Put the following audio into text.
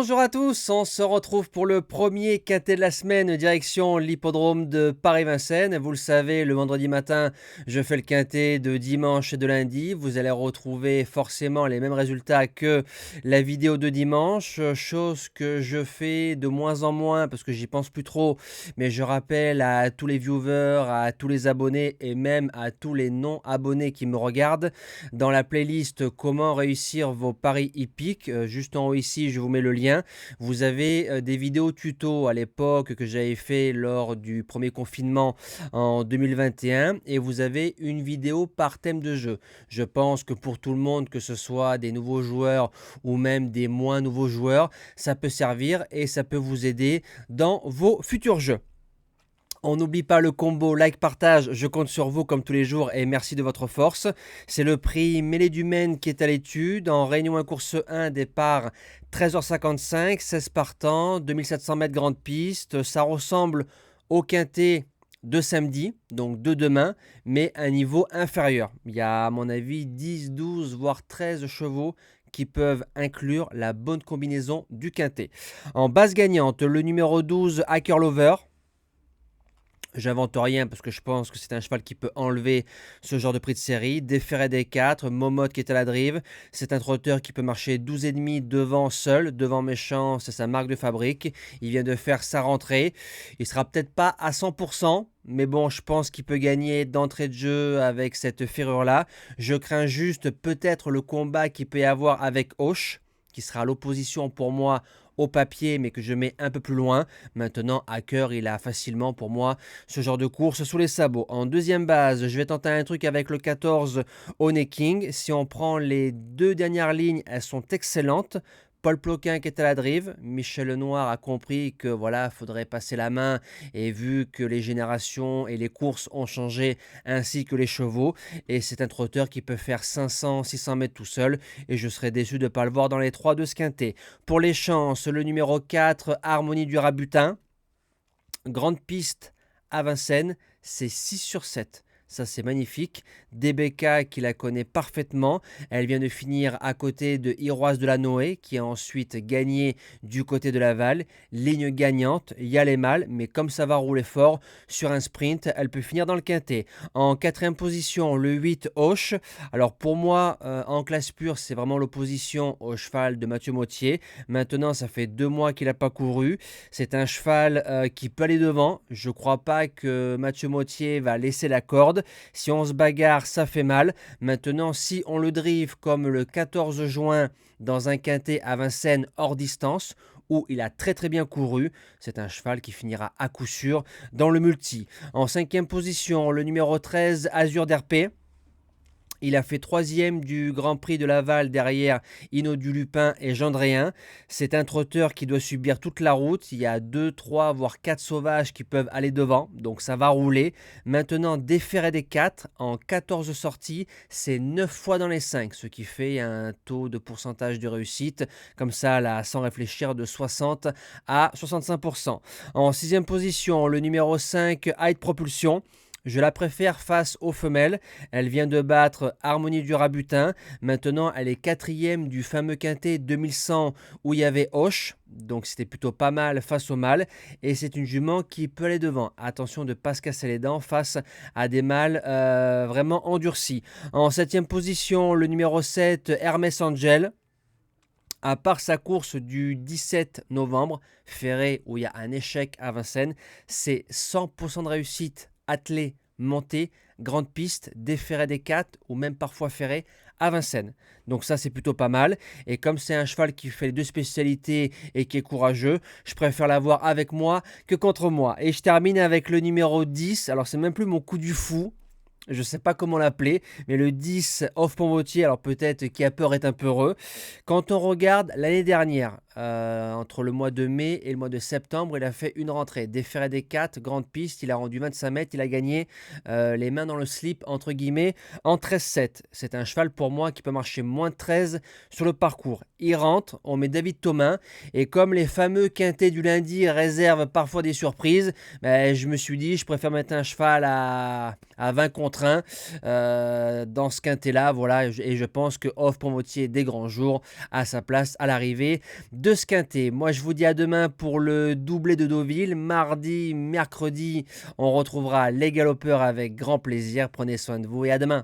Bonjour à tous, on se retrouve pour le premier quintet de la semaine, direction l'hippodrome de Paris-Vincennes. Vous le savez, le vendredi matin, je fais le quintet de dimanche et de lundi. Vous allez retrouver forcément les mêmes résultats que la vidéo de dimanche, chose que je fais de moins en moins parce que j'y pense plus trop. Mais je rappelle à tous les viewers, à tous les abonnés et même à tous les non-abonnés qui me regardent, dans la playlist Comment réussir vos paris hippiques, juste en haut ici, je vous mets le lien. Vous avez des vidéos tuto à l'époque que j'avais fait lors du premier confinement en 2021 et vous avez une vidéo par thème de jeu. Je pense que pour tout le monde, que ce soit des nouveaux joueurs ou même des moins nouveaux joueurs, ça peut servir et ça peut vous aider dans vos futurs jeux. On n'oublie pas le combo like-partage, je compte sur vous comme tous les jours et merci de votre force. C'est le prix Mêlée du Maine qui est à l'étude. En Réunion 1 course 1, départ 13h55, 16 partants, 2700 mètres grande piste. Ça ressemble au quintet de samedi, donc de demain, mais à un niveau inférieur. Il y a à mon avis 10, 12, voire 13 chevaux qui peuvent inclure la bonne combinaison du quintet. En base gagnante, le numéro 12, Hacker Lover. J'invente rien parce que je pense que c'est un cheval qui peut enlever ce genre de prix de série. Déféré des 4, Momotte qui est à la drive. C'est un trotteur qui peut marcher 12,5 devant seul. Devant méchant, c'est sa marque de fabrique. Il vient de faire sa rentrée. Il sera peut-être pas à 100%. Mais bon, je pense qu'il peut gagner d'entrée de jeu avec cette ferrure-là. Je crains juste peut-être le combat qu'il peut y avoir avec Auch, qui sera l'opposition pour moi au papier, mais que je mets un peu plus loin. Maintenant, Hacker, il a facilement pour moi ce genre de course sous les sabots. En deuxième base, je vais tenter un truc avec le 14 Honey King. Si on prend les deux dernières lignes, elles sont excellentes. Paul Ploquin qui est à la drive, Michel Lenoir a compris que voilà, faudrait passer la main et vu que les générations et les courses ont changé ainsi que les chevaux et c'est un trotteur qui peut faire 500-600 mètres tout seul et je serais déçu de ne pas le voir dans les 3 de ce quintet. Pour les chances, le numéro 4, Harmonie du Rabutin, grande piste à Vincennes, c'est 6 sur 7. Ça, c'est magnifique. DBK qui la connaît parfaitement. Elle vient de finir à côté de Iroise de la Noé qui a ensuite gagné du côté de Laval. Ligne gagnante, il y a les mâles, mais comme ça va rouler fort sur un sprint, elle peut finir dans le quintet. En quatrième position, le 8 Auch. Alors pour moi, en classe pure, c'est vraiment l'opposition au cheval de Mathieu Mottier. Maintenant, ça fait 2 mois qu'il n'a pas couru. C'est un cheval qui peut aller devant. Je ne crois pas que Mathieu Mottier va laisser la corde. Si on se bagarre, ça fait mal. Maintenant, si on le drive comme le 14 juin dans un quintet à Vincennes hors distance, où il a très très bien couru, c'est un cheval qui finira à coup sûr dans le multi. En cinquième position, le numéro 13, Azur d'RP. Il a fait troisième du Grand Prix de Laval derrière Hino du Lupin et Gendréen. C'est un trotteur qui doit subir toute la route. Il y a 2, 3, voire 4 sauvages qui peuvent aller devant. Donc ça va rouler. Maintenant, déféré des 4 en 14 sorties. C'est 9 fois dans les 5, ce qui fait un taux de pourcentage de réussite. Comme ça, là, sans réfléchir, de 60 à 65%. En sixième position, le numéro 5, Hyde Propulsion. Je la préfère face aux femelles. Elle vient de battre Harmonie du Rabutin. Maintenant, elle est quatrième du fameux quintet 2100 où il y avait Auch. Donc, c'était plutôt pas mal face aux mâles. Et c'est une jument qui peut aller devant. Attention de ne pas se casser les dents face à des mâles vraiment endurcis. En septième position, le numéro 7, Hermès Angel. À part sa course du 17 novembre, Ferré, où il y a un échec à Vincennes, c'est 100% de réussite attelé, monté, grande piste, déféré des 4 ou même parfois ferré à Vincennes. Donc ça, c'est plutôt pas mal. Et comme c'est un cheval qui fait les deux spécialités et qui est courageux, je préfère l'avoir avec moi que contre moi. Et je termine avec le numéro 10. Alors, c'est même plus mon coup du fou. Je ne sais pas comment l'appeler, mais le 10 Off Pombotier, alors peut-être qui a peur est un peu heureux. Quand on regarde l'année dernière, entre le mois de mai et le mois de septembre, il a fait une rentrée. Déféré des 4, grande piste, il a rendu 25 mètres, il a gagné les mains dans le slip, entre guillemets, en 13-7. C'est un cheval pour moi qui peut marcher moins de 13 sur le parcours. Il rentre, on met David Thomas, et comme les fameux quintés du lundi réservent parfois des surprises, ben, je me suis dit, je préfère mettre un cheval à 20 contre 1 dans ce quintet-là, voilà, et je pense que Off Pombotier des grands jours a sa place à l'arrivée de ce quintet. Moi, je vous dis à demain pour le doublé de Deauville. Mardi, mercredi, on retrouvera les galopeurs avec grand plaisir. Prenez soin de vous et à demain.